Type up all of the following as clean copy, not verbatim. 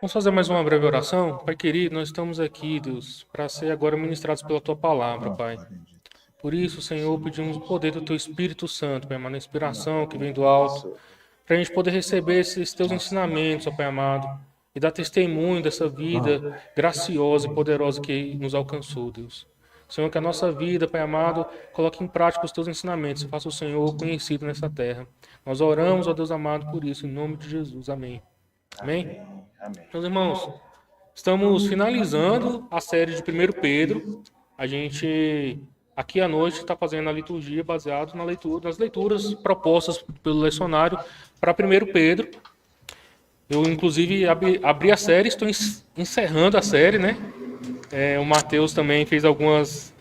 Vamos fazer mais uma breve oração? Pai querido, nós estamos aqui, Deus, para ser agora ministrados pela Tua palavra, Pai. Por isso, Senhor, pedimos o poder do Teu Espírito Santo, Pai amado, a inspiração que vem do alto, para a gente poder receber esses Teus ensinamentos, ó Pai amado, e dar testemunho dessa vida graciosa e poderosa que nos alcançou, Deus. Senhor, que a nossa vida, Pai amado, coloque em prática os Teus ensinamentos e faça o Senhor conhecido nessa terra. Nós oramos, ó Deus amado, por isso, em nome de Jesus. Amém. Amém? Meus irmãos, estamos finalizando a série de Primeiro Pedro. A gente, aqui à noite, está fazendo a liturgia baseada nas leituras propostas pelo lecionário para Primeiro Pedro. Eu, inclusive, abri a série, estou encerrando a série, né? O Matheus também fez algumas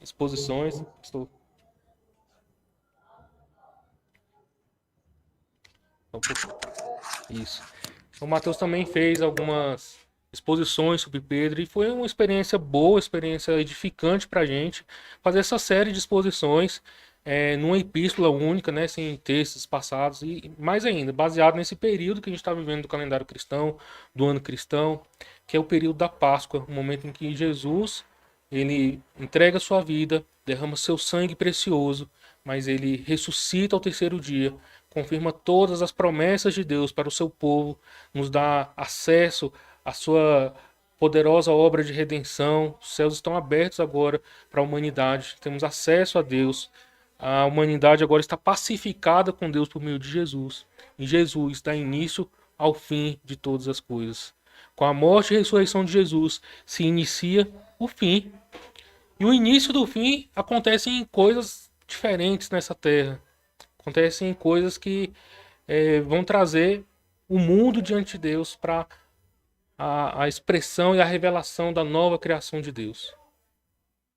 exposições. Isso. O Matheus também fez algumas exposições sobre Pedro e foi uma experiência boa, experiência edificante para a gente fazer essa série de exposições numa epístola única, né, sem textos passados e mais ainda, baseado nesse período que a gente está vivendo do calendário cristão, do ano cristão, que é o período da Páscoa, o momento em que Jesus ele entrega sua vida, derrama seu sangue precioso, mas ele ressuscita ao terceiro dia, confirma todas as promessas de Deus para o seu povo, nos dá acesso à sua poderosa obra de redenção. Os céus estão abertos agora para a humanidade, temos acesso a Deus. A humanidade agora está pacificada com Deus por meio de Jesus. E Jesus dá início ao fim de todas as coisas. Com a morte e ressurreição de Jesus se inicia o fim. E o início do fim acontece em coisas diferentes nessa terra. Acontecem coisas que vão trazer o mundo diante de Deus para a expressão e a revelação da nova criação de Deus.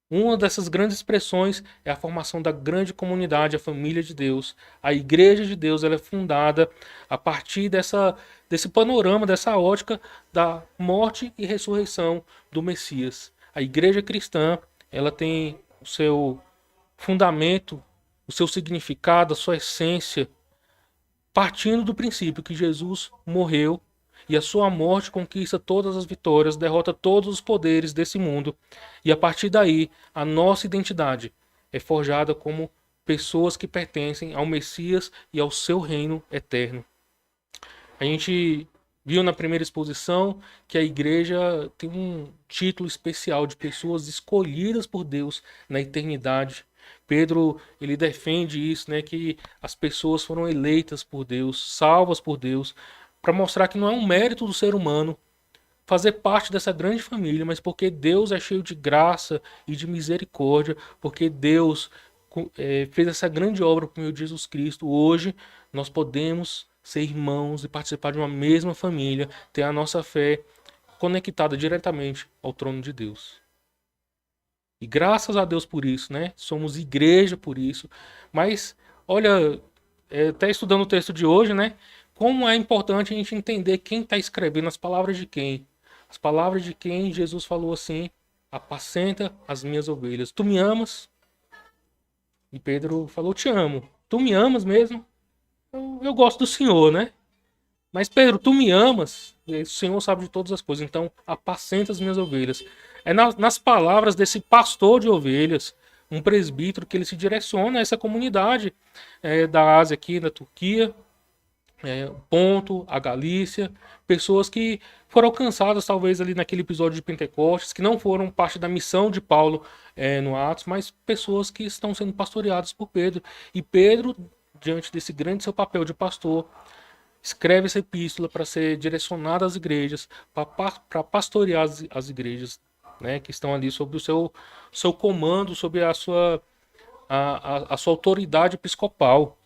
Uma dessas grandes expressões é a formação da grande comunidade, a família de Deus. A igreja de Deus ela é fundada a partir desse panorama, dessa ótica da morte e ressurreição do Messias. A igreja cristã ela tem o seu fundamento, o seu significado, a sua essência, partindo do princípio que Jesus morreu e a sua morte conquista todas as vitórias, derrota todos os poderes desse mundo. E a partir daí, a nossa identidade é forjada como pessoas que pertencem ao Messias e ao seu reino eterno. A gente viu na primeira exposição que a igreja tem um título especial de pessoas escolhidas por Deus na eternidade. Pedro, ele defende isso, né, que as pessoas foram eleitas por Deus, salvas por Deus, para mostrar que não é um mérito do ser humano fazer parte dessa grande família, mas porque Deus é cheio de graça e de misericórdia, porque Deus fez essa grande obra por meio de Jesus Cristo. Hoje nós podemos ser irmãos e participar de uma mesma família, ter a nossa fé conectada diretamente ao trono de Deus. E graças a Deus por isso, né? Somos igreja por isso. Mas, olha, até estudando o texto de hoje, né? Como é importante a gente entender quem está escrevendo, as palavras de quem. As palavras de quem Jesus falou assim: apacenta as minhas ovelhas. Tu me amas? E Pedro falou: te amo. Tu me amas mesmo? Eu gosto do Senhor, né? Mas Pedro, tu me amas? E o Senhor sabe de todas as coisas. Então, apacenta as minhas ovelhas. É nas palavras desse pastor de ovelhas, um presbítero, que ele se direciona a essa comunidade da Ásia aqui, da Turquia, Ponto, a Galícia, pessoas que foram alcançadas talvez ali naquele episódio de Pentecostes, que não foram parte da missão de Paulo no Atos, mas pessoas que estão sendo pastoreadas por Pedro. E Pedro, diante desse grande seu papel de pastor, escreve essa epístola para ser direcionada às igrejas, para pastorear as igrejas, né, que estão ali sob o seu comando, sob a sua autoridade episcopal.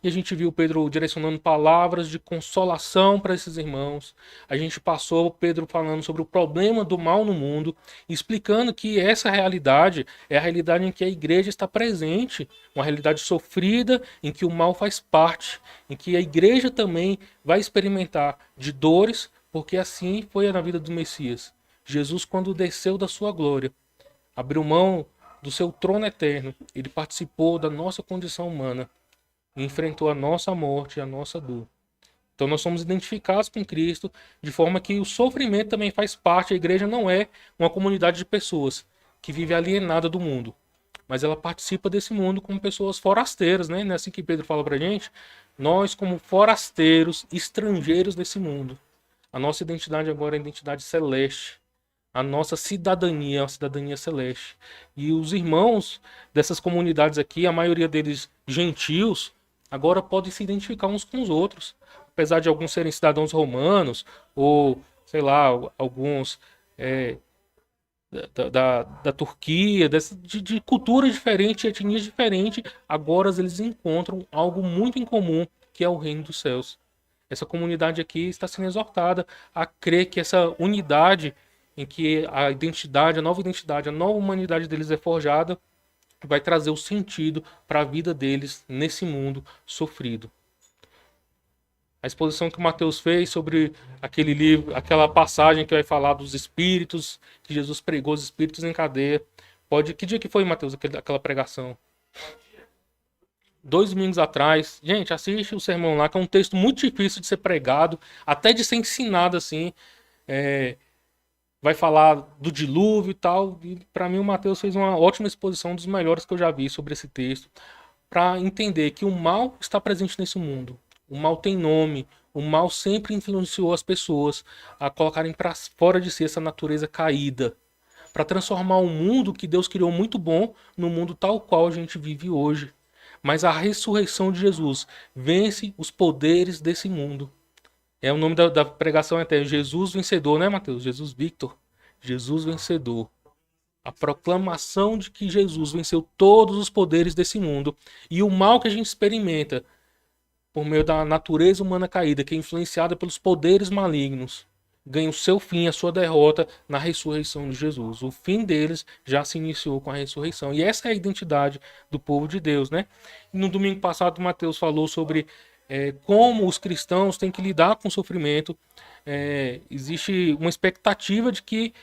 E a gente viu Pedro direcionando palavras de consolação para esses irmãos. A gente passou Pedro falando sobre o problema do mal no mundo, explicando que essa realidade é a realidade em que a igreja está presente, uma realidade sofrida, em que o mal faz parte, em que a igreja também vai experimentar de dores, porque assim foi na vida do Messias. Jesus, quando desceu da sua glória, abriu mão do seu trono eterno, ele participou da nossa condição humana. e enfrentou a nossa morte e a nossa dor. Então nós somos identificados com Cristo de forma que o sofrimento também faz parte. A igreja não é uma comunidade de pessoas que vive alienada do mundo, mas ela participa desse mundo como pessoas forasteiras, né? Não é assim que Pedro fala pra gente? Nós, como forasteiros, estrangeiros nesse mundo. A nossa identidade agora é a identidade celeste. A nossa cidadania é uma cidadania celeste. E os irmãos dessas comunidades aqui, a maioria deles gentios, agora podem se identificar uns com os outros. Apesar de alguns serem cidadãos romanos, ou, sei lá, alguns da Turquia, de culturas diferentes, etnias diferentes, agora eles encontram algo muito em comum, que é o reino dos céus. Essa comunidade aqui está sendo exortada a crer que essa unidade em que a identidade, a nova humanidade deles é forjada, vai trazer o sentido para a vida deles nesse mundo sofrido. A exposição que o Mateus fez sobre aquele livro, aquela passagem que vai falar dos espíritos, que Jesus pregou os espíritos em cadeia. Que dia que foi, Mateus, aquela pregação? 2 domingos atrás. Gente, assiste o sermão lá, que é um texto muito difícil de ser pregado, até de ser ensinado assim. Vai falar do dilúvio e tal. E para mim o Mateus fez uma ótima exposição, um dos melhores que eu já vi sobre esse texto, para entender que o mal está presente nesse mundo. O mal tem nome. O mal sempre influenciou as pessoas a colocarem para fora de si essa natureza caída, para transformar um mundo que Deus criou muito bom no mundo tal qual a gente vive hoje. Mas a ressurreição de Jesus vence os poderes desse mundo. É o nome da pregação até Jesus vencedor, né, Mateus? Jesus Victor. Jesus vencedor. A proclamação de que Jesus venceu todos os poderes desse mundo. E o mal que a gente experimenta por meio da natureza humana caída, que é influenciada pelos poderes malignos, ganha o seu fim, a sua derrota na ressurreição de Jesus. O fim deles já se iniciou com a ressurreição. E essa é a identidade do povo de Deus, né? E no domingo passado, Mateus falou sobre como os cristãos têm que lidar com o sofrimento. Existe uma expectativa de que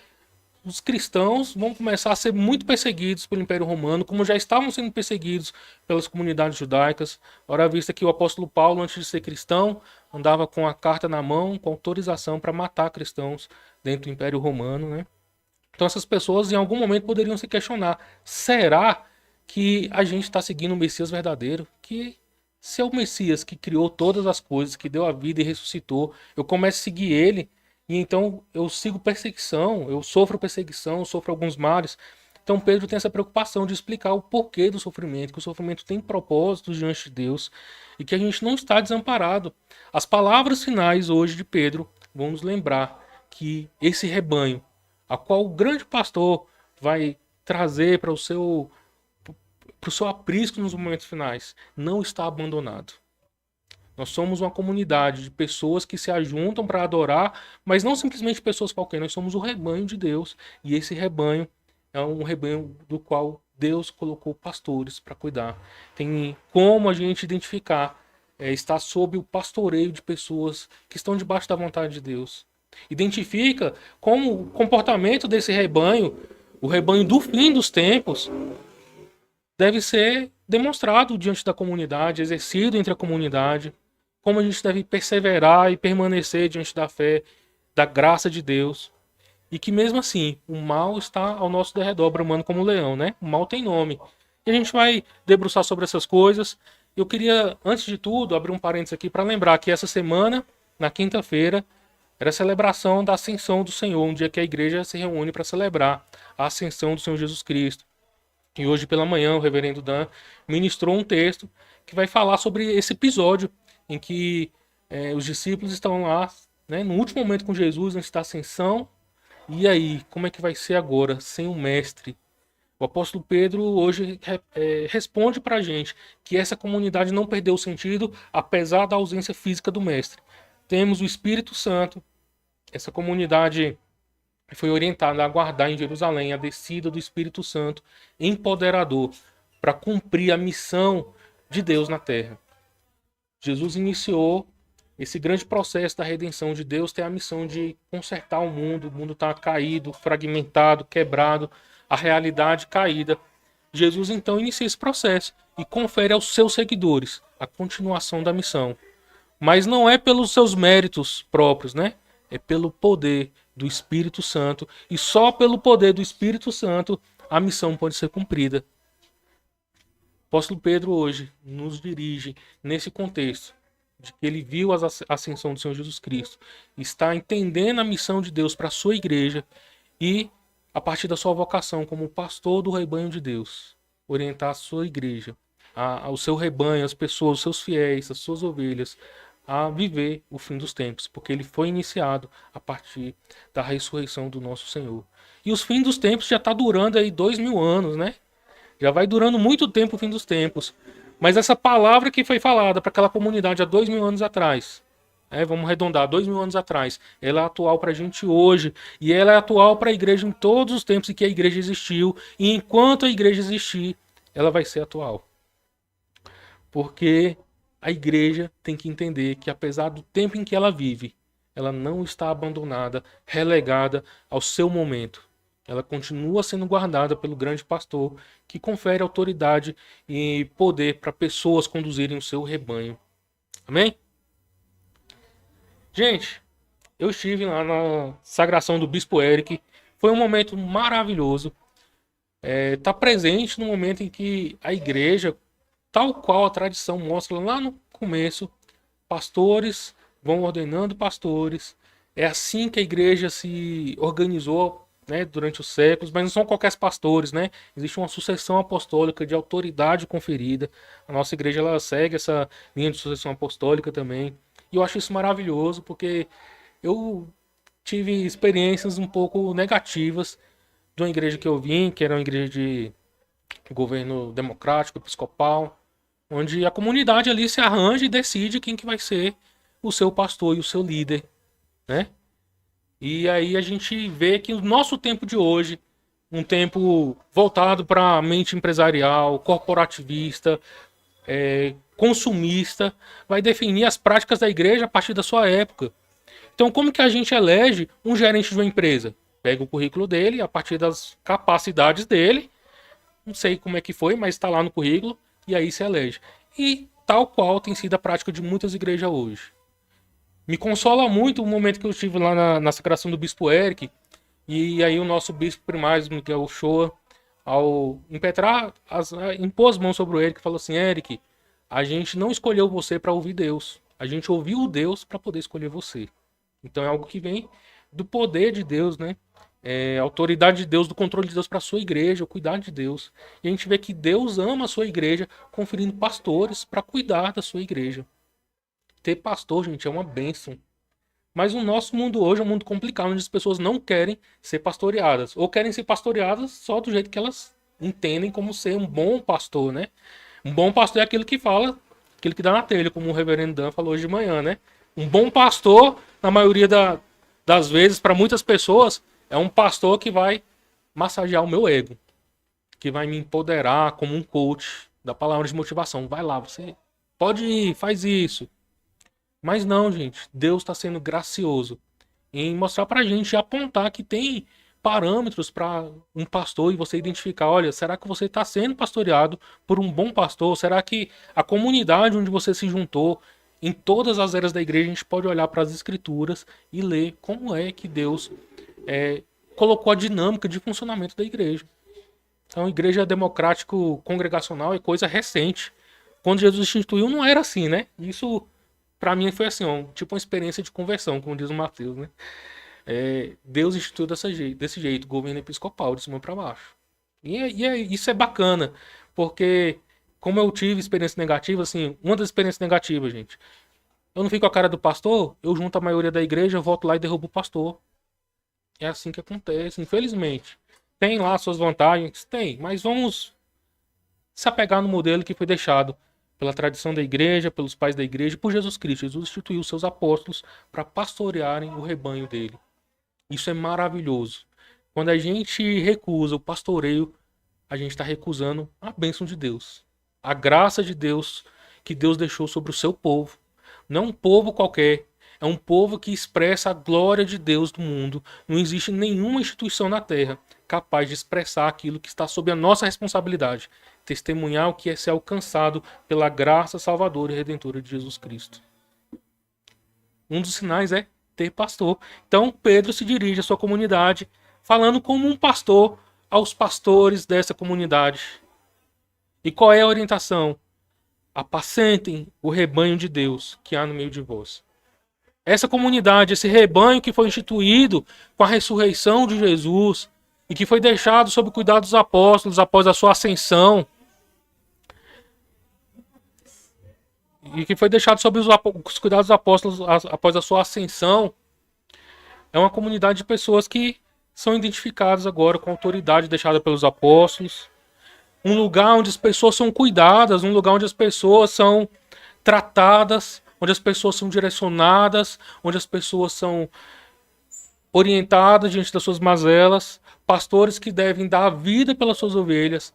os cristãos vão começar a ser muito perseguidos pelo Império Romano, como já estavam sendo perseguidos pelas comunidades judaicas. Ora, vista que o apóstolo Paulo, antes de ser cristão, andava com a carta na mão, com autorização para matar cristãos dentro do Império Romano, né? Então essas pessoas em algum momento poderiam se questionar: será que a gente está seguindo o Messias verdadeiro? Que se é o Messias que criou todas as coisas, que deu a vida e ressuscitou, eu começo a seguir ele, e então eu sigo perseguição, eu sofro alguns males. Então Pedro tem essa preocupação de explicar o porquê do sofrimento, que o sofrimento tem propósitos diante de Deus e que a gente não está desamparado. As palavras finais hoje de Pedro vão nos lembrar que esse rebanho, a qual o grande pastor vai trazer para o seu aprisco nos momentos finais, não está abandonado. Nós somos uma comunidade de pessoas que se ajuntam para adorar, mas não simplesmente pessoas qualquer, nós somos o rebanho de Deus. E esse rebanho é um rebanho do qual Deus colocou pastores para cuidar. Tem como a gente identificar, estar sob o pastoreio de pessoas que estão debaixo da vontade de Deus. Identifica como o comportamento desse rebanho, o rebanho do fim dos tempos, deve ser demonstrado diante da comunidade, exercido entre a comunidade, como a gente deve perseverar e permanecer diante da fé, da graça de Deus, e que mesmo assim, o mal está ao nosso derredor, bramando como um leão, né? O mal tem nome. E a gente vai debruçar sobre essas coisas. Eu queria, antes de tudo, abrir um parênteses aqui para lembrar que essa semana, na quinta-feira, era a celebração da Ascensão do Senhor, um dia que a igreja se reúne para celebrar a Ascensão do Senhor Jesus Cristo. E hoje pela manhã o reverendo Dan ministrou um texto que vai falar sobre esse episódio em que os discípulos estão lá, né, no último momento com Jesus, antes da ascensão. E aí, como é que vai ser agora, sem o mestre? O apóstolo Pedro hoje responde para a gente que essa comunidade não perdeu o sentido, apesar da ausência física do mestre. Temos o Espírito Santo, essa comunidade foi orientada a aguardar em Jerusalém a descida do Espírito Santo empoderador para cumprir a missão de Deus na terra. Jesus iniciou esse grande processo da redenção de Deus, tem a missão de consertar o mundo está caído, fragmentado, quebrado, a realidade caída. Jesus então inicia esse processo e confere aos seus seguidores a continuação da missão. Mas não é pelos seus méritos próprios, né? É pelo poder do Espírito Santo. E só pelo poder do Espírito Santo a missão pode ser cumprida. O apóstolo Pedro hoje nos dirige nesse contexto de que ele viu a ascensão do Senhor Jesus Cristo, está entendendo a missão de Deus para a sua igreja e, a partir da sua vocação como pastor do rebanho de Deus, orientar a sua igreja, o seu rebanho, as pessoas, os seus fiéis, as suas ovelhas, a viver o fim dos tempos, porque ele foi iniciado a partir da ressurreição do nosso Senhor. E os fins dos tempos já está durando aí 2000 anos, né? Já vai durando muito tempo o fim dos tempos. Mas essa palavra que foi falada para aquela comunidade há 2000 anos atrás, vamos arredondar, 2000 anos atrás, ela é atual para a gente hoje. E ela é atual para a igreja em todos os tempos em que a igreja existiu. E enquanto a igreja existir, ela vai ser atual. Porque a igreja tem que entender que, apesar do tempo em que ela vive, ela não está abandonada, relegada ao seu momento. Ela continua sendo guardada pelo grande pastor, que confere autoridade e poder para pessoas conduzirem o seu rebanho. Amém? Gente, eu estive lá na sagração do Bispo Eric. Foi um momento maravilhoso. Tá presente no momento em que a igreja, tal qual a tradição mostra lá no começo, pastores vão ordenando pastores. É assim que a igreja se organizou, né, durante os séculos, mas não são qualquer pastores, né? Existe uma sucessão apostólica de autoridade conferida. A nossa igreja ela segue essa linha de sucessão apostólica também. E eu acho isso maravilhoso, porque eu tive experiências um pouco negativas de uma igreja que eu vim, que era uma igreja de governo democrático, episcopal, onde a comunidade ali se arranja e decide quem que vai ser o seu pastor e o seu líder, né? E aí a gente vê que o nosso tempo de hoje, um tempo voltado para a mente empresarial, corporativista, consumista, vai definir as práticas da igreja a partir da sua época. Então, como que a gente elege um gerente de uma empresa? Pega o currículo dele, a partir das capacidades dele, não sei como é que foi, mas está lá no currículo, e aí se elege. E tal qual tem sido a prática de muitas igrejas hoje. Me consola muito o momento que eu estive lá na sagração do Bispo Eric, e aí o nosso bispo primário, Miguel Shoa, ao impetrar, impôs as mãos sobre o Eric e falou assim: Eric, a gente não escolheu você para ouvir Deus, a gente ouviu Deus para poder escolher você. Então é algo que vem do poder de Deus, né? A autoridade de Deus, do controle de Deus para a sua igreja, o cuidado de Deus. E a gente vê que Deus ama a sua igreja, conferindo pastores para cuidar da sua igreja. Ter pastor, gente, é uma bênção. Mas o nosso mundo hoje é um mundo complicado, onde as pessoas não querem ser pastoreadas. Ou querem ser pastoreadas só do jeito que elas entendem como ser um bom pastor, né? Um bom pastor é aquele que fala, aquele que dá na telha, como o reverendo Dan falou hoje de manhã, né? Um bom pastor, na maioria das vezes, para muitas pessoas, é um pastor que vai massagear o meu ego. Que vai me empoderar como um coach da palavra de motivação. Vai lá, você pode ir, faz isso. Mas não, gente. Deus está sendo gracioso em mostrar pra gente, apontar que tem parâmetros para um pastor e você identificar, olha, será que você está sendo pastoreado por um bom pastor? Será que a comunidade onde você se juntou, em todas as eras da igreja, a gente pode olhar para as escrituras e ler como é que Deus colocou a dinâmica de funcionamento da igreja. Então, a igreja democrático congregacional é coisa recente. Quando Jesus instituiu, não era assim, né? Isso, para mim, foi assim, tipo uma experiência de conversão, como diz o Mateus, né? Deus instituiu desse jeito, governo episcopal, de cima para baixo. Isso é bacana, porque como eu tive experiência negativa, assim, uma das experiências negativas, gente, eu não fico com a cara do pastor, eu junto a maioria da igreja, eu volto lá e derrubo o pastor. É assim que acontece, infelizmente. Tem lá suas vantagens? Tem, mas vamos se apegar no modelo que foi deixado pela tradição da igreja, pelos pais da igreja, por Jesus Cristo. Jesus instituiu seus apóstolos para pastorearem o rebanho dele. Isso é maravilhoso. Quando a gente recusa o pastoreio, a gente está recusando a bênção de Deus. A graça de Deus que Deus deixou sobre o seu povo. Não é um povo qualquer. É um povo que expressa a glória de Deus do mundo. Não existe nenhuma instituição na terra capaz de expressar aquilo que está sob a nossa responsabilidade. Testemunhar o que é ser alcançado pela graça salvadora e redentora de Jesus Cristo. Um dos sinais é ter pastor. Então Pedro se dirige à sua comunidade, falando como um pastor aos pastores dessa comunidade. E qual é a orientação? Apacentem o rebanho de Deus que há no meio de vós. Essa comunidade, esse rebanho que foi instituído com a ressurreição de Jesus e que foi deixado sob o cuidado dos apóstolos após a sua ascensão, e que foi deixado sob os cuidados dos apóstolos após a sua ascensão, é uma comunidade de pessoas que são identificadas agora com a autoridade deixada pelos apóstolos, um lugar onde as pessoas são cuidadas, um lugar onde as pessoas são tratadas, onde as pessoas são direcionadas, onde as pessoas são orientadas diante das suas mazelas, pastores que devem dar a vida pelas suas ovelhas.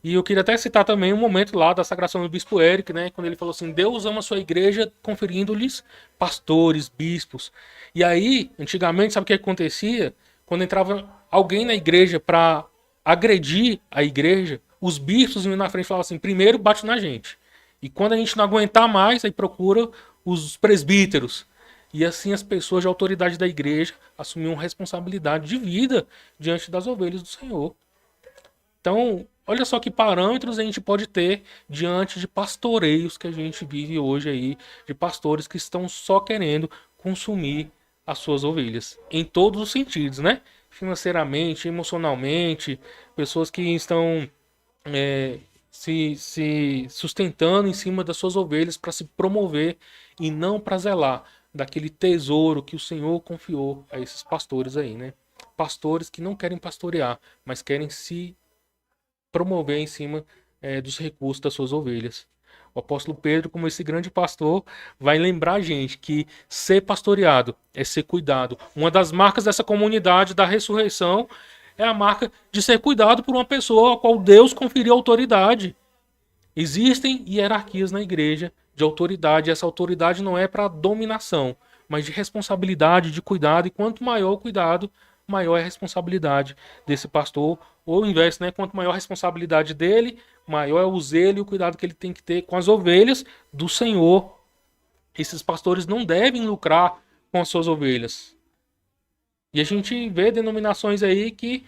E eu queria até citar também um momento lá da sagração do bispo Eric, né, quando ele falou assim: Deus ama a sua igreja conferindo-lhes pastores, bispos. E aí, antigamente, sabe o que acontecia? Quando entrava alguém na igreja para agredir a igreja, os bispos iam na frente e falavam assim: primeiro bate na gente. E quando a gente não aguentar mais, aí procura os presbíteros. E assim as pessoas de autoridade da igreja assumiam responsabilidade de vida diante das ovelhas do Senhor. Então, olha só que parâmetros a gente pode ter diante de pastoreios que a gente vive hoje aí, de pastores que estão só querendo consumir as suas ovelhas, em todos os sentidos, né? Financeiramente, emocionalmente, pessoas que estão se sustentando em cima das suas ovelhas para se promover e não para zelar daquele tesouro que o Senhor confiou a esses pastores aí, né? Pastores que não querem pastorear, mas querem se promover em cima dos recursos das suas ovelhas. O apóstolo Pedro, como esse grande pastor, vai lembrar a gente que ser pastoreado é ser cuidado. Uma das marcas dessa comunidade da ressurreição é a marca de ser cuidado por uma pessoa a qual Deus conferiu autoridade. Existem hierarquias na igreja de autoridade. Essa autoridade não é para dominação, mas de responsabilidade, de cuidado. E quanto maior o cuidado, maior é a responsabilidade desse pastor. Ou o inverso, né? Quanto maior a responsabilidade dele, maior é o zelo e o cuidado que ele tem que ter com as ovelhas do Senhor. Esses pastores não devem lucrar com as suas ovelhas. E a gente vê denominações aí que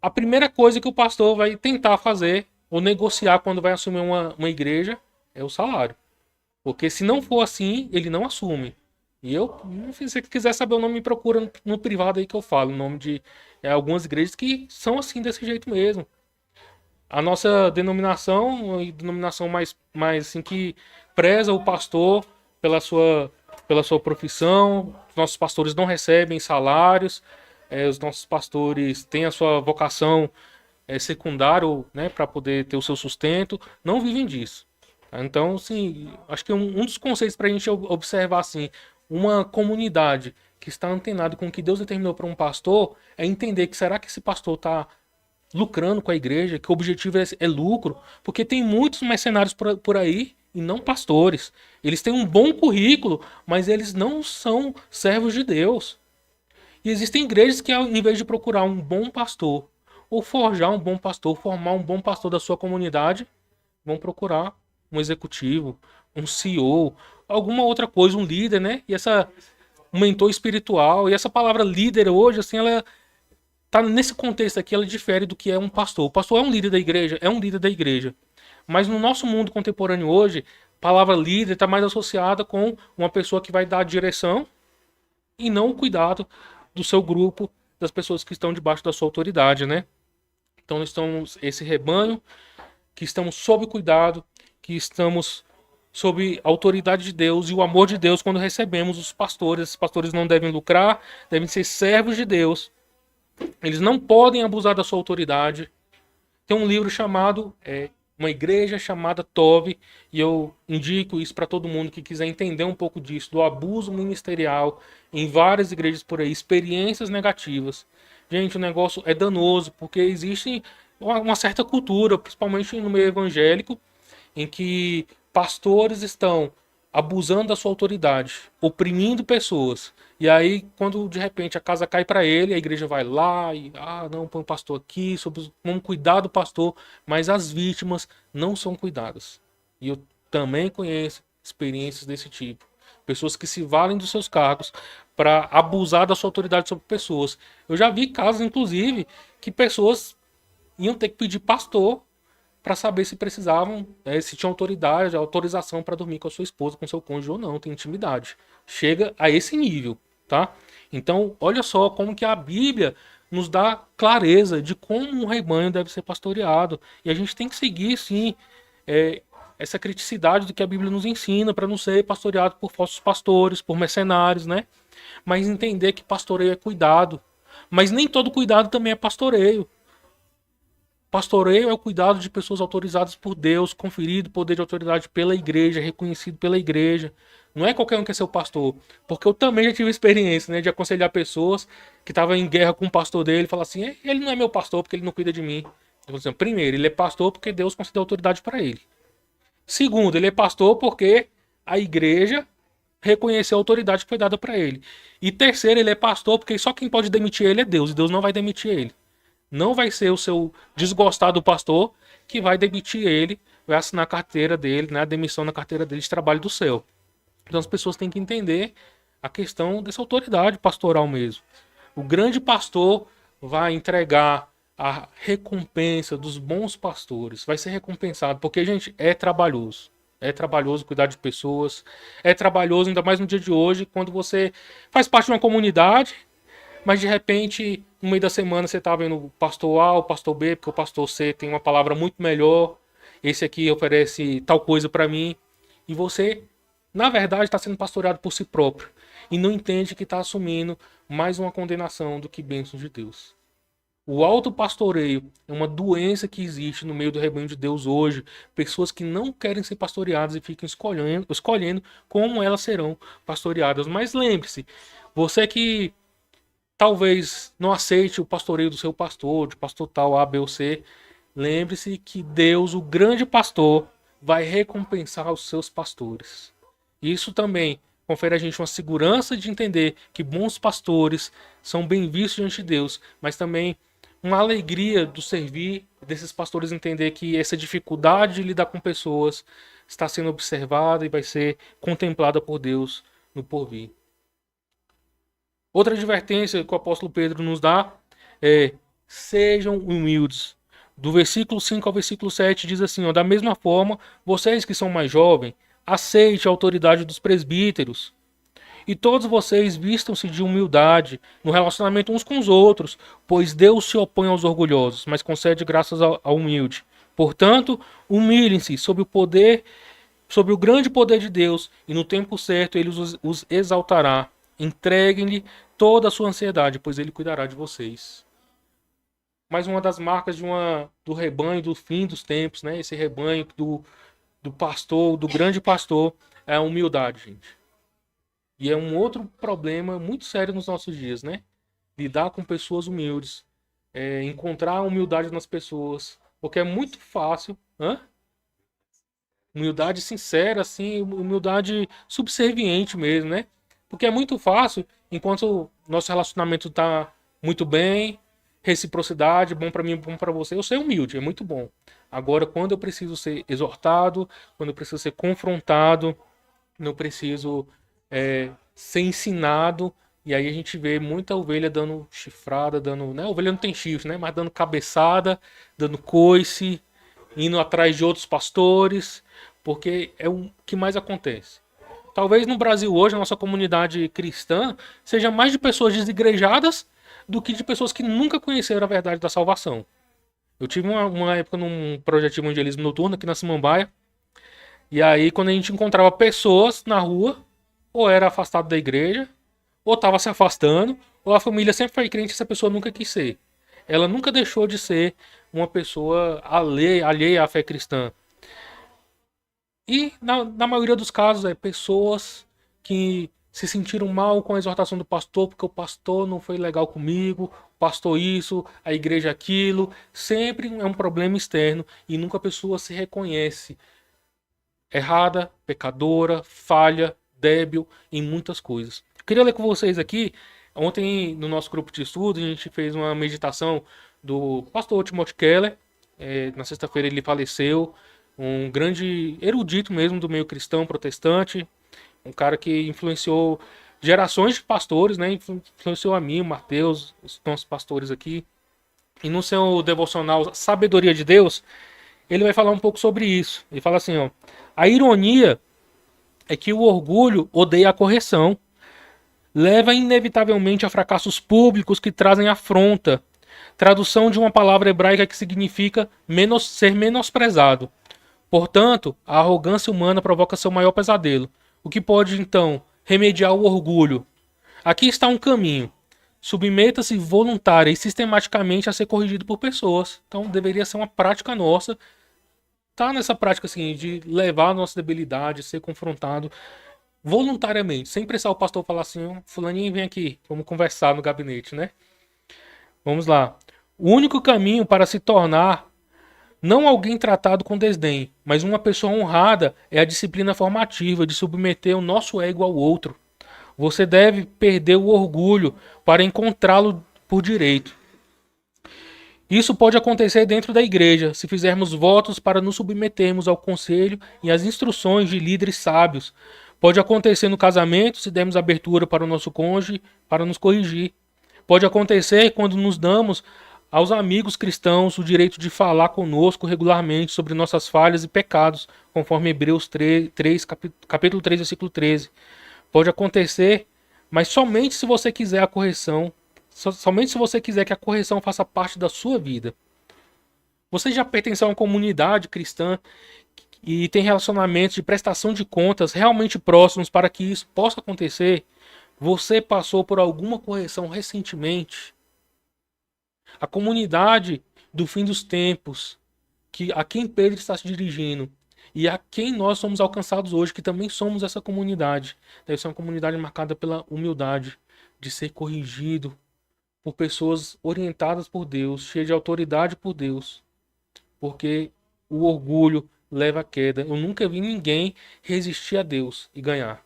a primeira coisa que o pastor vai tentar fazer ou negociar quando vai assumir uma igreja é o salário. Porque se não for assim, ele não assume. E se você quiser saber o nome, me procura no privado aí que eu falo. O nome de algumas igrejas que são assim, desse jeito mesmo. A nossa denominação, a denominação mais assim, que preza o pastor pela sua profissão. Os nossos pastores não recebem salários. Os nossos pastores têm a sua vocação secundária, né, para poder ter o seu sustento. Não vivem disso. Então, assim, acho que um dos conceitos para a gente observar assim, uma comunidade que está antenada com o que Deus determinou para um pastor é entender que será que esse pastor está lucrando com a igreja, que o objetivo é lucro, porque tem muitos mercenários por aí e não pastores. Eles têm um bom currículo, mas eles não são servos de Deus. E existem igrejas que, em vez de procurar um bom pastor, ou forjar um bom pastor, formar um bom pastor da sua comunidade, vão procurar um executivo, um CEO, alguma outra coisa, um líder, né? Um mentor espiritual. E essa palavra líder hoje, assim, ela tá nesse contexto aqui, ela difere do que é um pastor. O pastor é um líder da igreja, é um líder da igreja. Mas no nosso mundo contemporâneo hoje, a palavra líder está mais associada com uma pessoa que vai dar a direção e não o cuidado do seu grupo, das pessoas que estão debaixo da sua autoridade, né? Então nós estamos esse rebanho que estamos sob cuidado, que estamos sob a autoridade de Deus e o amor de Deus quando recebemos os pastores. Esses pastores não devem lucrar, devem ser servos de Deus. Eles não podem abusar da sua autoridade. Tem um livro chamado Uma Igreja Chamada Tove, e eu indico isso para todo mundo que quiser entender um pouco disso, do abuso ministerial em várias igrejas por aí, experiências negativas. Gente, o negócio é danoso, porque existe uma certa cultura, principalmente no meio evangélico, em que pastores estão abusando da sua autoridade, oprimindo pessoas. E aí, quando de repente a casa cai para ele, a igreja vai lá e, não, põe o pastor aqui, vamos cuidar do pastor, mas as vítimas não são cuidadas. E eu também conheço experiências desse tipo. Pessoas que se valem dos seus cargos para abusar da sua autoridade sobre pessoas. Eu já vi casos, inclusive, que pessoas iam ter que pedir pastor para saber se precisavam, se tinha autoridade, autorização para dormir com a sua esposa, com seu cônjuge ou não, tem intimidade. Chega a esse nível, tá? Então, olha só como que a Bíblia nos dá clareza de como um rebanho deve ser pastoreado. E a gente tem que seguir, sim, essa criticidade do que a Bíblia nos ensina para não ser pastoreado por falsos pastores, por mercenários, né? Mas entender que pastoreio é cuidado. Mas nem todo cuidado também é pastoreio. Pastoreio é o cuidado de pessoas autorizadas por Deus, conferido poder de autoridade pela igreja, reconhecido pela igreja. Não é qualquer um que é seu pastor. Porque eu também já tive experiência, né, de aconselhar pessoas que estavam em guerra com o pastor dele e falar assim: ele não é meu pastor porque ele não cuida de mim. Eu assim, primeiro, ele é pastor porque Deus concedeu autoridade para ele. Segundo, ele é pastor porque a igreja reconheceu a autoridade que foi dada para ele. E terceiro, ele é pastor porque só quem pode demitir ele é Deus, e Deus não vai demitir ele. Não vai ser o seu desgostado pastor que vai demitir ele, vai assinar a carteira dele, né, a demissão na carteira dele de trabalho do céu. Então as pessoas têm que entender a questão dessa autoridade pastoral mesmo. O grande pastor vai entregar a recompensa dos bons pastores, vai ser recompensado, porque, gente, é trabalhoso. É trabalhoso cuidar de pessoas, é trabalhoso, ainda mais no dia de hoje, quando você faz parte de uma comunidade, mas de repente, no meio da semana, você tá vendo o pastor A, o pastor B, porque o pastor C tem uma palavra muito melhor, esse aqui oferece tal coisa para mim, e você, na verdade, está sendo pastoreado por si próprio, e não entende que está assumindo mais uma condenação do que bênçãos de Deus. O autopastoreio é uma doença que existe no meio do rebanho de Deus hoje. Pessoas que não querem ser pastoreadas e ficam escolhendo como elas serão pastoreadas. Mas lembre-se, você que talvez não aceite o pastoreio do seu pastor, de pastor tal, A, B ou C, lembre-se que Deus, o grande pastor, vai recompensar os seus pastores. Isso também confere a gente uma segurança de entender que bons pastores são bem vistos diante de Deus, mas também uma alegria do servir desses pastores entender que essa dificuldade de lidar com pessoas está sendo observada e vai ser contemplada por Deus no porvir. Outra advertência que o apóstolo Pedro nos dá é: sejam humildes. Do versículo 5 ao versículo 7 diz assim, ó: da mesma forma, vocês que são mais jovens, aceite a autoridade dos presbíteros. E todos vocês vistam-se de humildade no relacionamento uns com os outros, pois Deus se opõe aos orgulhosos, mas concede graças ao humilde. Portanto, humilhem-se sob o grande poder de Deus, e no tempo certo ele os exaltará. Entreguem-lhe toda a sua ansiedade, pois ele cuidará de vocês. Mais uma das marcas do rebanho do fim dos tempos, né? Esse rebanho do pastor, do grande pastor, é a humildade, gente. E é um outro problema muito sério nos nossos dias, né? Lidar com pessoas humildes, encontrar humildade nas pessoas, porque é muito fácil, humildade sincera, assim, humildade subserviente mesmo, né? Porque é muito fácil, enquanto o nosso relacionamento tá muito bem, reciprocidade, bom para mim, bom para você, eu ser humilde, é muito bom. Agora, quando eu preciso ser exortado, quando eu preciso ser confrontado, não preciso ser ensinado, e aí a gente vê muita ovelha dando chifrada, dando, né? A ovelha não tem chifre, né? Mas dando cabeçada, dando coice, indo atrás de outros pastores, porque é o que mais acontece. Talvez no Brasil hoje, a nossa comunidade cristã seja mais de pessoas desigrejadas do que de pessoas que nunca conheceram a verdade da salvação. Eu tive uma época num projeto de evangelismo noturno aqui na Samambaia, e aí quando a gente encontrava pessoas na rua, ou era afastado da igreja, ou estava se afastando, ou a família sempre foi crente e essa pessoa nunca quis ser. Ela nunca deixou de ser uma pessoa alheia à fé cristã. E na maioria dos casos pessoas que se sentiram mal com a exortação do pastor, porque o pastor não foi legal comigo, o pastor isso, a igreja aquilo. Sempre é um problema externo e nunca a pessoa se reconhece errada, pecadora, falha, débil em muitas coisas. Eu queria ler com vocês aqui. Ontem, no nosso grupo de estudo, a gente fez uma meditação do pastor Timothy Keller. Na sexta-feira ele faleceu. Um grande erudito mesmo do meio cristão protestante. Um cara que influenciou gerações de pastores, né? Influenciou a mim, o Mateus, os nossos pastores aqui. E no seu devocional Sabedoria de Deus, ele vai falar um pouco sobre isso. Ele fala assim, ó: a ironia é que o orgulho odeia a correção, leva inevitavelmente a fracassos públicos que trazem afronta. Tradução de uma palavra hebraica que significa ser menosprezado. Portanto, a arrogância humana provoca seu maior pesadelo. O que pode, então, remediar o orgulho? Aqui está um caminho. Submeta-se voluntária e sistematicamente a ser corrigido por pessoas. Então, deveria ser uma prática nossa. Tá nessa prática assim, de levar a nossa debilidade, ser confrontado voluntariamente, sem precisar o pastor falar assim: fulaninho, vem aqui, vamos conversar no gabinete, né? Vamos lá. O único caminho para se tornar não alguém tratado com desdém, mas uma pessoa honrada é a disciplina formativa de submeter o nosso ego ao outro. Você deve perder o orgulho para encontrá-lo por direito. Isso pode acontecer dentro da igreja, se fizermos votos para nos submetermos ao conselho e às instruções de líderes sábios. Pode acontecer no casamento, se dermos abertura para o nosso cônjuge para nos corrigir. Pode acontecer quando nos damos aos amigos cristãos o direito de falar conosco regularmente sobre nossas falhas e pecados, conforme Hebreus 3 capítulo 3, versículo 13. Pode acontecer, mas somente se você quiser a correção, somente se você quiser que a correção faça parte da sua vida. Você já pertence a uma comunidade cristã e tem relacionamentos de prestação de contas realmente próximos para que isso possa acontecer? Você passou por alguma correção recentemente? A comunidade do fim dos tempos, a quem Pedro está se dirigindo, e a quem nós somos alcançados hoje, que também somos essa comunidade, deve ser uma comunidade marcada pela humildade, de ser corrigido por pessoas orientadas por Deus, cheias de autoridade por Deus, porque o orgulho leva à queda. Eu nunca vi ninguém resistir a Deus e ganhar.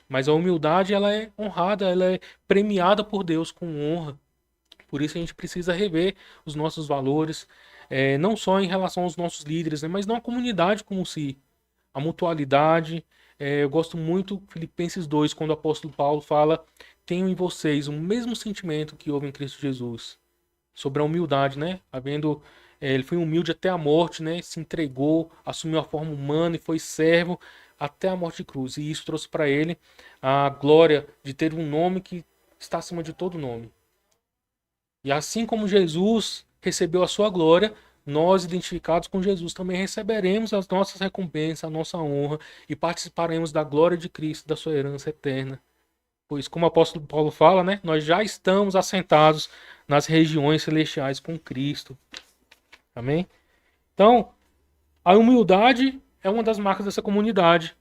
Mas a humildade, ela é honrada, ela é premiada por Deus com honra. Por isso a gente precisa rever os nossos valores, não só em relação aos nossos líderes, né, mas na comunidade como se. A mutualidade. Eu gosto muito Filipenses 2, quando o apóstolo Paulo fala: tenham em vocês o mesmo sentimento que houve em Cristo Jesus. Sobre a humildade, né? Ele foi humilde até a morte, né? Se entregou, assumiu a forma humana e foi servo até a morte de cruz. E isso trouxe para ele a glória de ter um nome que está acima de todo nome. E assim como Jesus recebeu a sua glória, nós, identificados com Jesus, também receberemos as nossas recompensas, a nossa honra e participaremos da glória de Cristo, da sua herança eterna. Pois, como o apóstolo Paulo fala, né, nós já estamos assentados nas regiões celestiais com Cristo. Amém? Então, a humildade é uma das marcas dessa comunidade.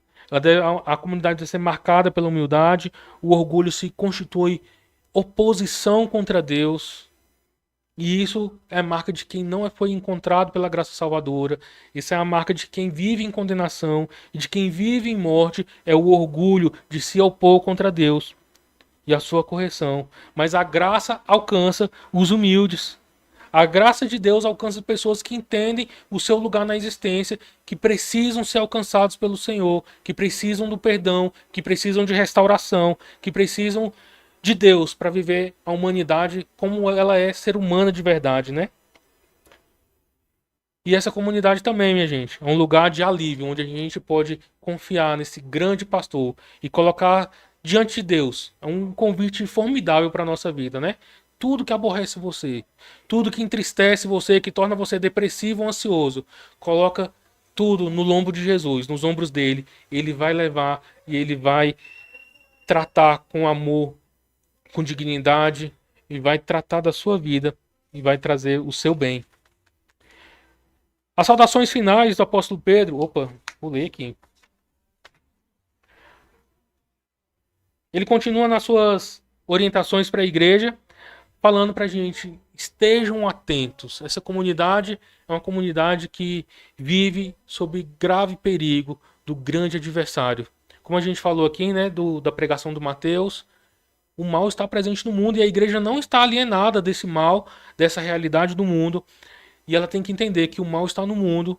A comunidade deve ser marcada pela humildade. O orgulho se constitui oposição contra Deus. E isso é marca de quem não foi encontrado pela graça salvadora. Isso é a marca de quem vive em condenação. E de quem vive em morte é o orgulho de se opor contra Deus e a sua correção. Mas a graça alcança os humildes. A graça de Deus alcança pessoas que entendem o seu lugar na existência, que precisam ser alcançados pelo Senhor, que precisam do perdão, que precisam de restauração, que precisam de Deus para viver a humanidade como ela é, ser humana de verdade, né? E essa comunidade também, minha gente, é um lugar de alívio, onde a gente pode confiar nesse grande pastor e colocar diante de Deus. É um convite formidável para a nossa vida, né? Tudo que aborrece você, tudo que entristece você, que torna você depressivo ou ansioso, coloca tudo no lombo de Jesus, nos ombros dele. Ele vai levar e ele vai tratar com amor, com dignidade, e vai tratar da sua vida e vai trazer o seu bem. As saudações finais do apóstolo Pedro. Opa, pulei aqui. Ele continua nas suas orientações para a igreja, falando para a gente: estejam atentos. Essa comunidade é uma comunidade que vive sob grave perigo do grande adversário. Como a gente falou aqui, né, da pregação do Mateus, o mal está presente no mundo e a igreja não está alienada desse mal, dessa realidade do mundo. E ela tem que entender que o mal está no mundo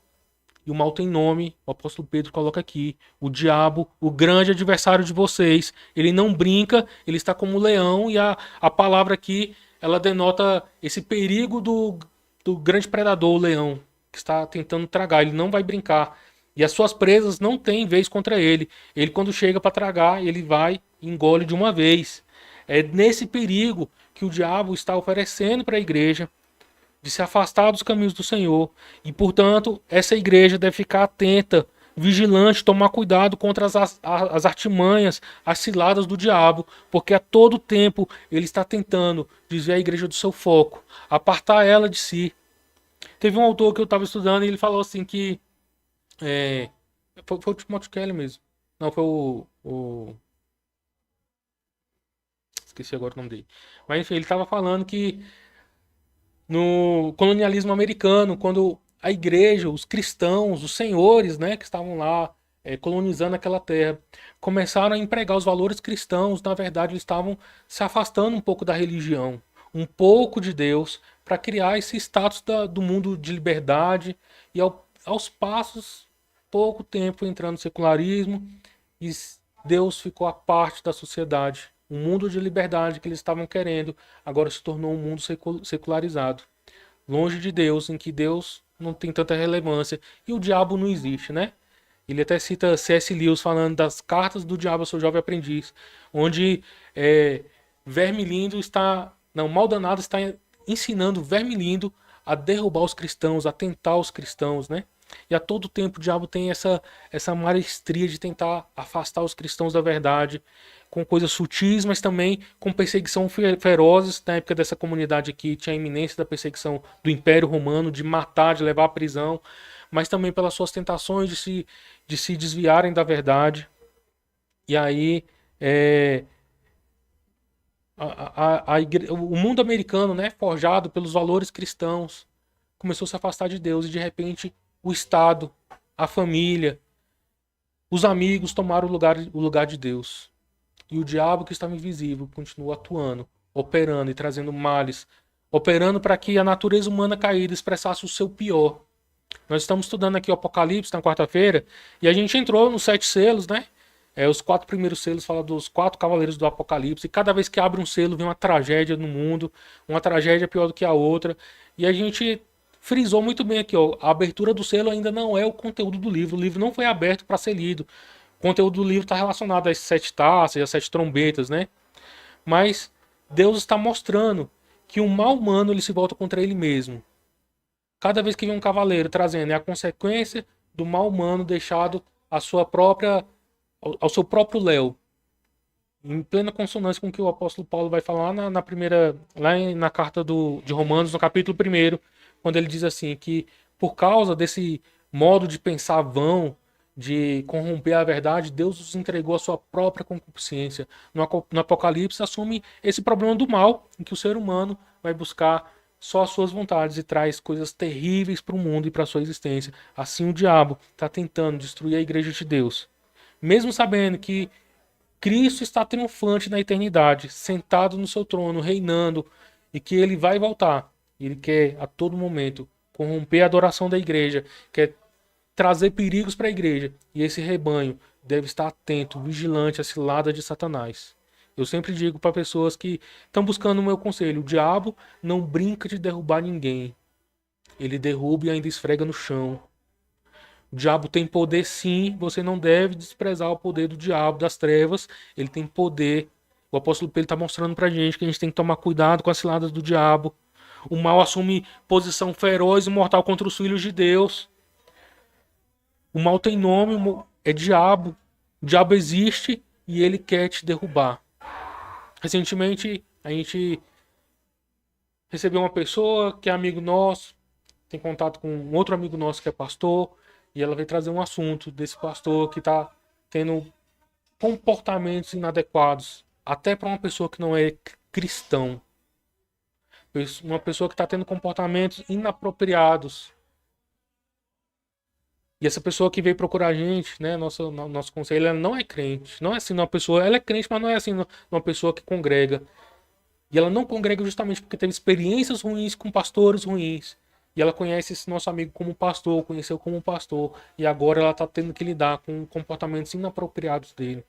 e o mal tem nome. O apóstolo Pedro coloca aqui: o diabo, o grande adversário de vocês. Ele não brinca, ele está como um leão. E a palavra aqui, ela denota esse perigo do grande predador, o leão, que está tentando tragar. Ele não vai brincar. E as suas presas não têm vez contra ele. Ele, quando chega para tragar, ele vai e engole de uma vez. É nesse perigo que o diabo está oferecendo para a igreja de se afastar dos caminhos do Senhor. E, portanto, essa igreja deve ficar atenta, vigilante, tomar cuidado contra as artimanhas, as ciladas do diabo, porque a todo tempo ele está tentando desviar a igreja do seu foco, apartar ela de si. Teve um autor que eu estava estudando e ele falou assim que... foi o Timothy Keller mesmo. Não, foi esqueci agora o nome dele. Mas enfim, ele estava falando que no colonialismo americano, quando a igreja, os cristãos, os senhores, né, que estavam lá colonizando aquela terra, começaram a empregar os valores cristãos. Na verdade, eles estavam se afastando um pouco da religião, um pouco de Deus, para criar esse status do mundo de liberdade e aos passos, pouco tempo entrando no secularismo e Deus ficou à parte da sociedade. O mundo de liberdade que eles estavam querendo agora se tornou um mundo secularizado. Longe de Deus, em que Deus não tem tanta relevância. E o diabo não existe, né? Ele até cita C.S. Lewis falando das cartas do diabo ao seu jovem aprendiz, onde Verme Lindo está... Não, Mal Danado está ensinando Verme Lindo a derrubar os cristãos, a tentar os cristãos, né? E a todo tempo o diabo tem essa maestria de tentar afastar os cristãos da verdade, com coisas sutis, mas também com perseguição ferozes. Na época dessa comunidade aqui, tinha a iminência da perseguição do Império Romano, de matar, de levar à prisão, mas também pelas suas tentações de se desviarem da verdade. E aí, o mundo americano, né, forjado pelos valores cristãos, começou a se afastar de Deus e de repente o Estado, a família, os amigos tomaram o lugar de Deus. E o diabo que estava invisível continua atuando, operando e trazendo males, operando para que a natureza humana caída expressasse o seu pior. Nós estamos estudando aqui o Apocalipse na quarta-feira e a gente entrou nos 7 selos, né? Os 4 primeiros selos falam dos 4 cavaleiros do Apocalipse. E cada vez que abre um selo vem uma tragédia no mundo, uma tragédia pior do que a outra. E a gente frisou muito bem aqui, ó, a abertura do selo ainda não é o conteúdo do livro. O livro não foi aberto para ser lido. O conteúdo do livro está relacionado às 7 taças e às 7 trombetas, né? Mas Deus está mostrando que o mal humano ele se volta contra ele mesmo. Cada vez que vem um cavaleiro trazendo é a consequência do mal humano deixado à sua própria, ao seu próprio léu, em plena consonância com o que o apóstolo Paulo vai falar na primeira, lá na carta de Romanos, no capítulo 1, quando ele diz assim que por causa desse modo de pensar vão, de corromper a verdade, Deus os entregou a sua própria concupiscência. No Apocalipse assume esse problema do mal, em que o ser humano vai buscar só as suas vontades e traz coisas terríveis para o mundo e para a sua existência. Assim o diabo está tentando destruir a igreja de Deus. Mesmo sabendo que Cristo está triunfante na eternidade, sentado no seu trono, reinando, e que ele vai voltar. Ele quer a todo momento corromper a adoração da igreja, quer trazer perigos para a igreja. E esse rebanho deve estar atento, vigilante à cilada de Satanás. Eu sempre digo para pessoas que estão buscando o meu conselho: o diabo não brinca de derrubar ninguém. Ele derruba e ainda esfrega no chão. O diabo tem poder, sim. Você não deve desprezar o poder do diabo, das trevas. Ele tem poder. O apóstolo Pedro está mostrando pra gente que a gente tem que tomar cuidado com as ciladas do diabo. O mal assume posição feroz e mortal contra os filhos de Deus. O mal tem nome, é diabo. O diabo existe e ele quer te derrubar. Recentemente, a gente recebeu uma pessoa que é amigo nosso, tem contato com um outro amigo nosso que é pastor, e ela veio trazer um assunto desse pastor que está tendo comportamentos inadequados, até para uma pessoa que não é cristão. Uma pessoa que está tendo comportamentos inapropriados. E essa pessoa que veio procurar a gente, né, nosso conselho, ela não é crente. Não é assim uma pessoa, ela é crente, mas não é assim uma pessoa que congrega. E ela não congrega justamente porque teve experiências ruins com pastores ruins. E ela conhece esse nosso amigo como pastor, conheceu como pastor. E agora ela está tendo que lidar com comportamentos inapropriados dele.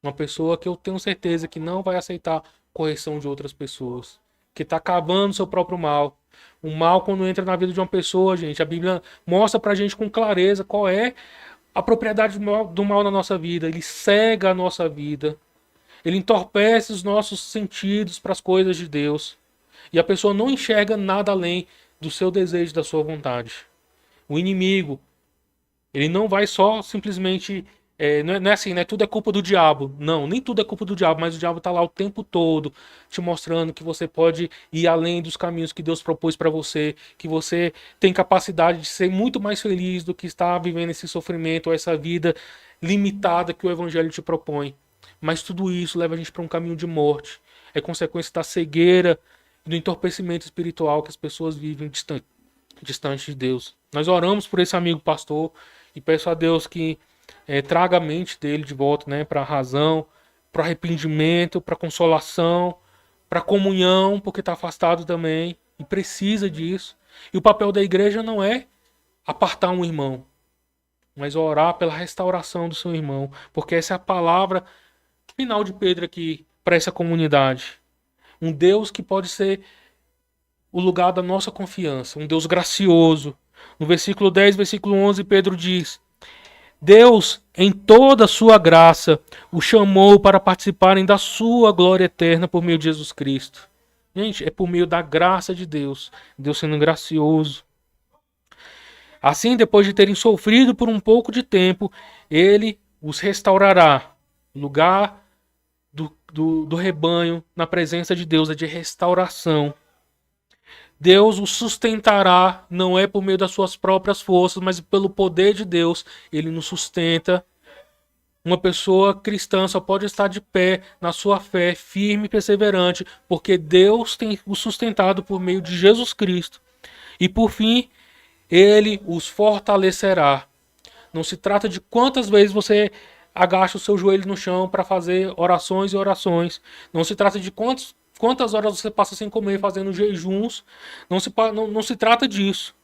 Uma pessoa que eu tenho certeza que não vai aceitar correção de outras pessoas. Que está cavando seu próprio mal. O mal, quando entra na vida de uma pessoa, gente, a Bíblia mostra pra gente com clareza qual é a propriedade do mal na nossa vida. Ele cega a nossa vida. Ele entorpece os nossos sentidos para as coisas de Deus. E a pessoa não enxerga nada além do seu desejo, da sua vontade. O inimigo, ele não vai só simplesmente. Não é assim, né? Tudo é culpa do diabo. Não, nem tudo é culpa do diabo, mas o diabo está lá o tempo todo te mostrando que você pode ir além dos caminhos que Deus propôs para você, que você tem capacidade de ser muito mais feliz do que estar vivendo esse sofrimento ou essa vida limitada que o Evangelho te propõe. Mas tudo isso leva a gente para um caminho de morte. É consequência da cegueira e do entorpecimento espiritual que as pessoas vivem distante de Deus. Nós oramos por esse amigo pastor e peço a Deus que traga a mente dele de volta, né, para a razão, para arrependimento, para consolação, para comunhão, porque está afastado também e precisa disso. E o papel da igreja não é apartar um irmão, mas orar pela restauração do seu irmão, porque essa é a palavra final de Pedro aqui para essa comunidade. Um Deus que pode ser o lugar da nossa confiança, um Deus gracioso. No versículo 10, versículo 11, Pedro diz: Deus, em toda a sua graça, o chamou para participarem da sua glória eterna por meio de Jesus Cristo. Gente, é por meio da graça de Deus, Deus sendo gracioso. Assim, depois de terem sofrido por um pouco de tempo, ele os restaurará. Lugar do rebanho na presença de Deus é de restauração. Deus o sustentará, não é por meio das suas próprias forças, mas pelo poder de Deus. Ele nos sustenta. Uma pessoa cristã só pode estar de pé na sua fé, firme e perseverante, porque Deus tem o sustentado por meio de Jesus Cristo. E por fim, ele os fortalecerá. Não se trata de quantas vezes você agacha o seu joelho no chão para fazer orações e orações. Não se trata de quantas horas você passa sem comer fazendo jejuns. Não se trata disso.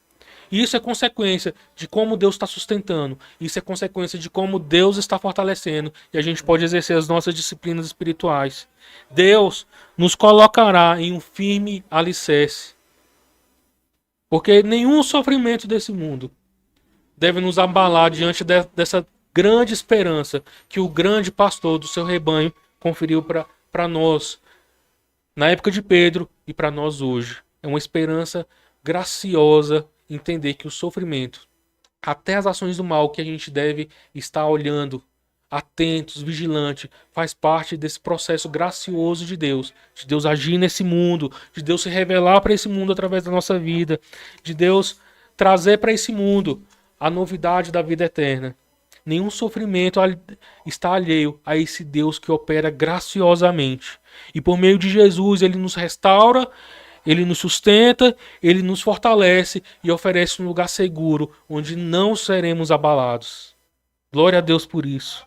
Isso é consequência de como Deus está sustentando. Isso é consequência de como Deus está fortalecendo. E a gente pode exercer as nossas disciplinas espirituais. Deus nos colocará em um firme alicerce. Porque nenhum sofrimento desse mundo deve nos abalar diante dessa grande esperança que o grande pastor do seu rebanho conferiu para nós na época de Pedro e para nós hoje. É uma esperança graciosa entender que o sofrimento, até as ações do mal que a gente deve estar olhando, atentos, vigilante, faz parte desse processo gracioso de Deus agir nesse mundo, de Deus se revelar para esse mundo através da nossa vida, de Deus trazer para esse mundo a novidade da vida eterna. Nenhum sofrimento está alheio a esse Deus que opera graciosamente. E por meio de Jesus, ele nos restaura, ele nos sustenta, ele nos fortalece e oferece um lugar seguro onde não seremos abalados. Glória a Deus por isso.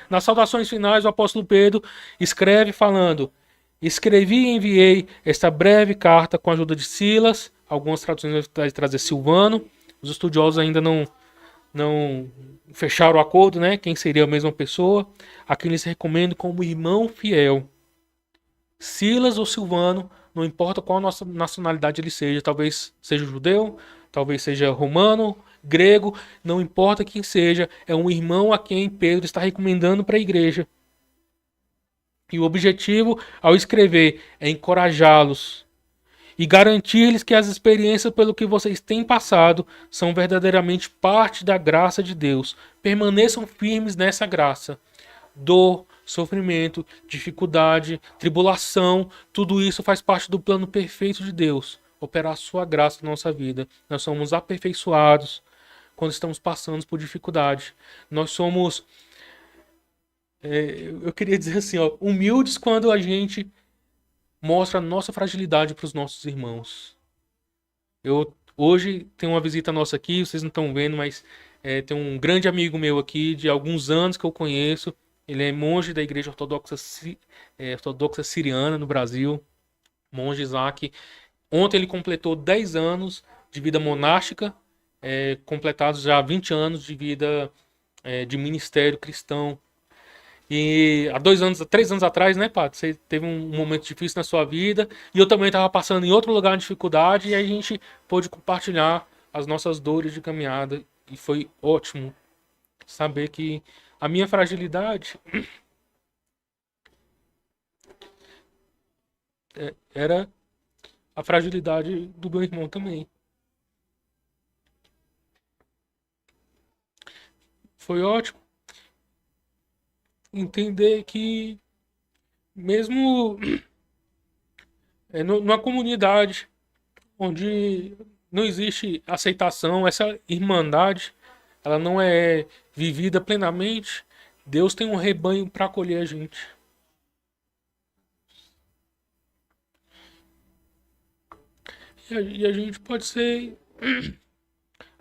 Nas saudações finais, o apóstolo Pedro escreve falando: Escrevi e enviei esta breve carta com a ajuda de Silas. Algumas traduções vai trazer Silvano. Os estudiosos ainda não fecharam o acordo, né? Quem seria a mesma pessoa. A quem lhes recomendo como irmão fiel. Silas ou Silvano, não importa qual nacionalidade ele seja, talvez seja judeu, talvez seja romano, grego, não importa quem seja, é um irmão a quem Pedro está recomendando para a igreja. E o objetivo, ao escrever, é encorajá-los e garantir-lhes que as experiências pelo que vocês têm passado são verdadeiramente parte da graça de Deus. Permaneçam firmes nessa graça. Dor, sofrimento, dificuldade, tribulação, tudo isso faz parte do plano perfeito de Deus. Operar a sua graça na nossa vida. Nós somos aperfeiçoados quando estamos passando por dificuldade. Nós somos, eu queria dizer assim, humildes quando a gente mostra a nossa fragilidade para os nossos irmãos. Eu hoje tem uma visita nossa aqui, vocês não estão vendo, mas Tem um grande amigo meu aqui, de alguns anos que eu conheço. Ele é monge da Igreja Ortodoxa, Ortodoxa Siriana no Brasil. Monge Isaac. Ontem ele completou 10 anos de vida monástica, completados já 20 anos de vida de ministério cristão. E há 2 anos, 3 anos atrás, né, Pato? Você teve um momento difícil na sua vida. E eu também estava passando em outro lugar de dificuldade. E aí a gente pôde compartilhar as nossas dores de caminhada. E foi ótimo saber que a minha fragilidade era a fragilidade do meu irmão também. Foi ótimo entender que mesmo numa comunidade onde não existe aceitação, essa irmandade, ela não é vivida plenamente, Deus tem um rebanho para acolher a gente. E a gente pode ser,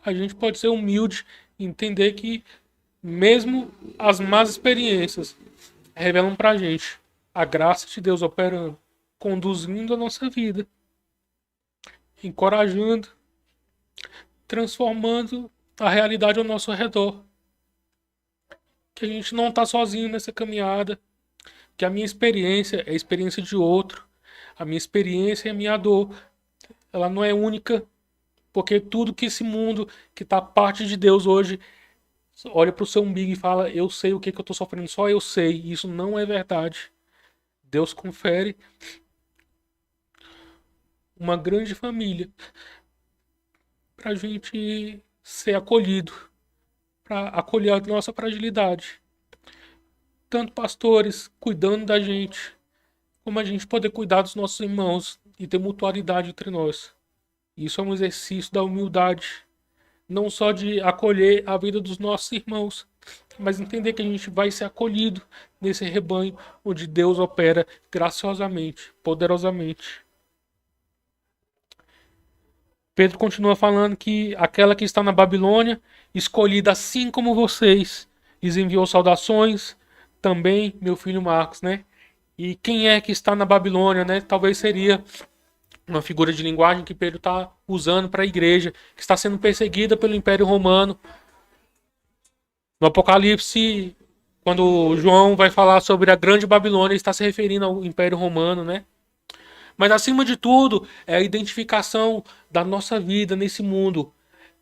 a gente pode ser humilde, entender que mesmo as más experiências revelam pra gente a graça de Deus operando, conduzindo a nossa vida, encorajando, transformando a realidade ao nosso redor. Que a gente não está sozinho nessa caminhada, que a minha experiência é a experiência de outro, a minha experiência e a minha dor, ela não é única, porque tudo que esse mundo que está parte de Deus hoje olha para o seu umbigo e fala, eu sei o que eu estou sofrendo, só eu sei, e isso não é verdade. Deus confere uma grande família para a gente ser acolhido, para acolher a nossa fragilidade. Tanto pastores cuidando da gente, como a gente poder cuidar dos nossos irmãos e ter mutualidade entre nós. Isso é um exercício da humildade, não só de acolher a vida dos nossos irmãos, mas entender que a gente vai ser acolhido nesse rebanho onde Deus opera graciosamente, poderosamente. Pedro continua falando que aquela que está na Babilônia, escolhida assim como vocês, lhes enviou saudações, também meu filho Marcos, né? E quem é que está na Babilônia, né? Talvez seria uma figura de linguagem que Pedro está usando para a igreja, que está sendo perseguida pelo Império Romano. No Apocalipse, quando João vai falar sobre a Grande Babilônia, ele está se referindo ao Império Romano, né? Mas acima de tudo, é a identificação da nossa vida nesse mundo.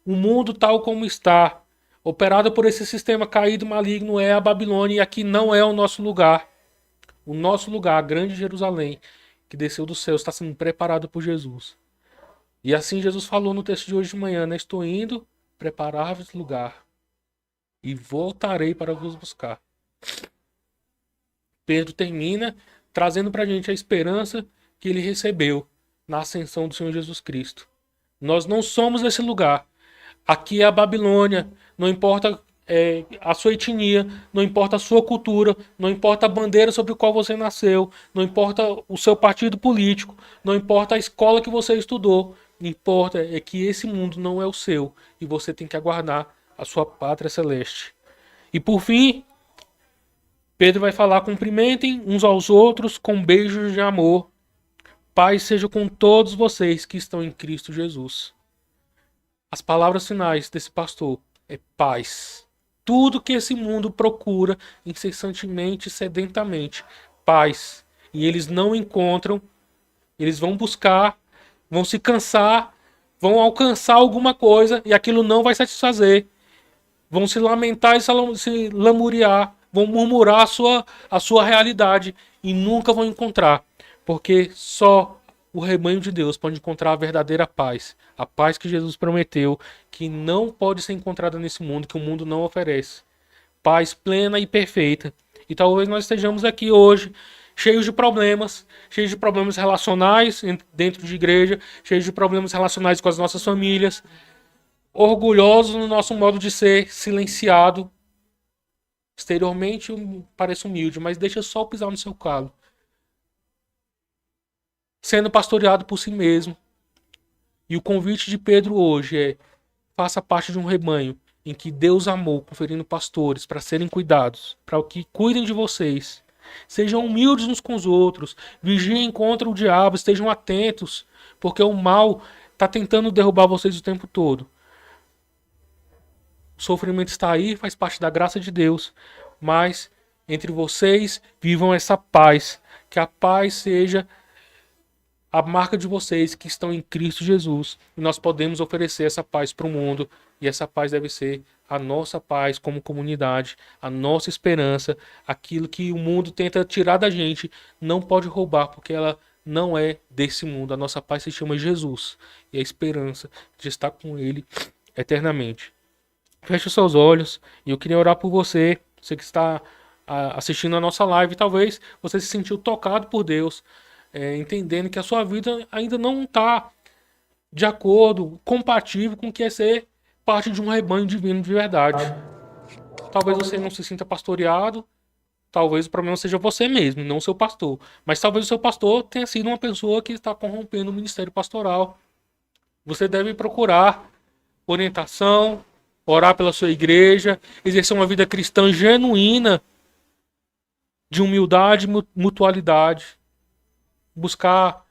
O mundo tal como está, operado por esse sistema caído maligno, é a Babilônia e aqui não é o nosso lugar. O nosso lugar, a grande Jerusalém, que desceu do céu, está sendo preparado por Jesus. E assim Jesus falou no texto de hoje de manhã, né? Estou indo preparar-vos lugar e voltarei para vos buscar. Pedro termina trazendo para a gente a esperança que ele recebeu na ascensão do Senhor Jesus Cristo. Nós não somos esse lugar. Aqui é a Babilônia. Não importa a sua etnia, não importa a sua cultura, não importa a bandeira sobre a qual você nasceu, não importa o seu partido político, não importa a escola que você estudou. O que importa é que esse mundo não é o seu e você tem que aguardar a sua pátria celeste. E por fim, Pedro vai falar: cumprimentem uns aos outros com beijos de amor. Paz seja com todos vocês que estão em Cristo Jesus. As palavras finais desse pastor é paz. Tudo que esse mundo procura incessantemente, sedentamente, paz. E eles não encontram, eles vão buscar, vão se cansar, vão alcançar alguma coisa e aquilo não vai satisfazer. Vão se lamentar e se lamuriar, vão murmurar a sua realidade e nunca vão encontrar. Porque só o rebanho de Deus pode encontrar a verdadeira paz. A paz que Jesus prometeu, que não pode ser encontrada nesse mundo, que o mundo não oferece. Paz plena e perfeita. E talvez nós estejamos aqui hoje cheios de problemas relacionais dentro de igreja, cheios de problemas relacionais com as nossas famílias, orgulhosos no nosso modo de ser, silenciado. Exteriormente parece humilde, mas deixa só pisar no seu calo. Sendo pastoreado por si mesmo. E o convite de Pedro hoje é: faça parte de um rebanho em que Deus amou, conferindo pastores para serem cuidados, para que cuidem de vocês. Sejam humildes uns com os outros, vigiem contra o diabo, estejam atentos, porque o mal está tentando derrubar vocês o tempo todo. O sofrimento está aí, faz parte da graça de Deus, mas entre vocês vivam essa paz, que a paz seja a marca de vocês que estão em Cristo Jesus. E nós podemos oferecer essa paz para o mundo, e essa paz deve ser a nossa paz como comunidade, a nossa esperança, aquilo que o mundo tenta tirar da gente, não pode roubar, porque ela não é desse mundo. A nossa paz se chama Jesus, e a esperança de estar com Ele eternamente. Feche os seus olhos, e eu queria orar por você, você que está assistindo a nossa live, talvez você se sentiu tocado por Deus, entendendo que a sua vida ainda não está de acordo, compatível com o que é ser parte de um rebanho divino de verdade. Talvez você não se sinta pastoreado, talvez o problema seja você mesmo, não o seu pastor. Mas talvez o seu pastor tenha sido uma pessoa que está corrompendo o ministério pastoral. Você deve procurar orientação, orar pela sua igreja, exercer uma vida cristã genuína, de humildade e mutualidade. Buscar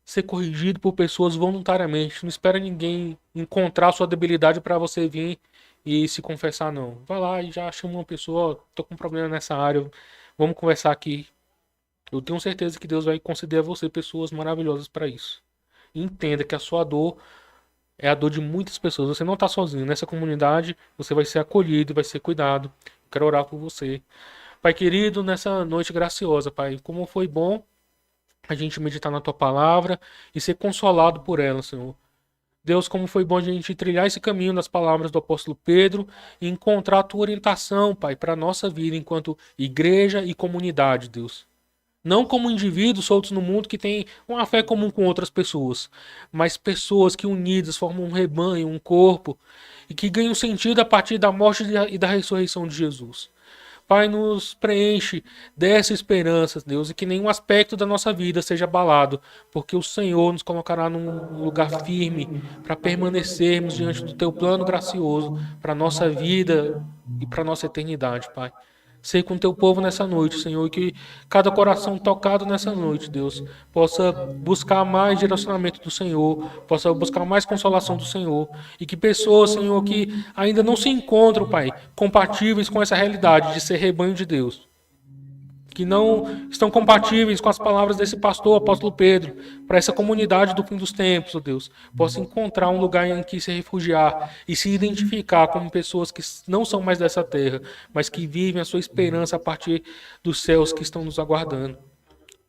ser corrigido por pessoas voluntariamente. Não espera ninguém encontrar sua debilidade para você vir e se confessar, não. Vai lá e já chama uma pessoa, ó, tô com um problema nessa área, vamos conversar aqui. Eu tenho certeza que Deus vai conceder a você pessoas maravilhosas para isso. E entenda que a sua dor é a dor de muitas pessoas. Você não está sozinho. Nessa comunidade, você vai ser acolhido e vai ser cuidado. Quero orar por você. Pai querido, nessa noite graciosa, Pai, como foi bom a gente meditar na Tua palavra e ser consolado por ela, Senhor. Deus, como foi bom a gente trilhar esse caminho das palavras do apóstolo Pedro e encontrar a Tua orientação, Pai, para a nossa vida enquanto igreja e comunidade, Deus. Não como indivíduos soltos no mundo que têm uma fé comum com outras pessoas, mas pessoas que unidas formam um rebanho, um corpo, e que ganham sentido a partir da morte e da ressurreição de Jesus. Pai, nos preenche dessa esperança, Deus, e que nenhum aspecto da nossa vida seja abalado, porque o Senhor nos colocará num lugar firme para permanecermos diante do Teu plano gracioso para a nossa vida e para a nossa eternidade, Pai. Ser com Teu povo nessa noite, Senhor, e que cada coração tocado nessa noite, Deus, possa buscar mais direcionamento do Senhor, possa buscar mais consolação do Senhor, e que pessoas, Senhor, que ainda não se encontram, Pai, compatíveis com essa realidade de ser rebanho de Deus, que não estão compatíveis com as palavras desse pastor, apóstolo Pedro, para essa comunidade do fim dos tempos, ó Deus, possa encontrar um lugar em que se refugiar e se identificar como pessoas que não são mais dessa terra, mas que vivem a sua esperança a partir dos céus que estão nos aguardando.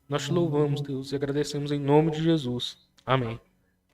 Nós te louvamos, Deus, e agradecemos em nome de Jesus. Amém.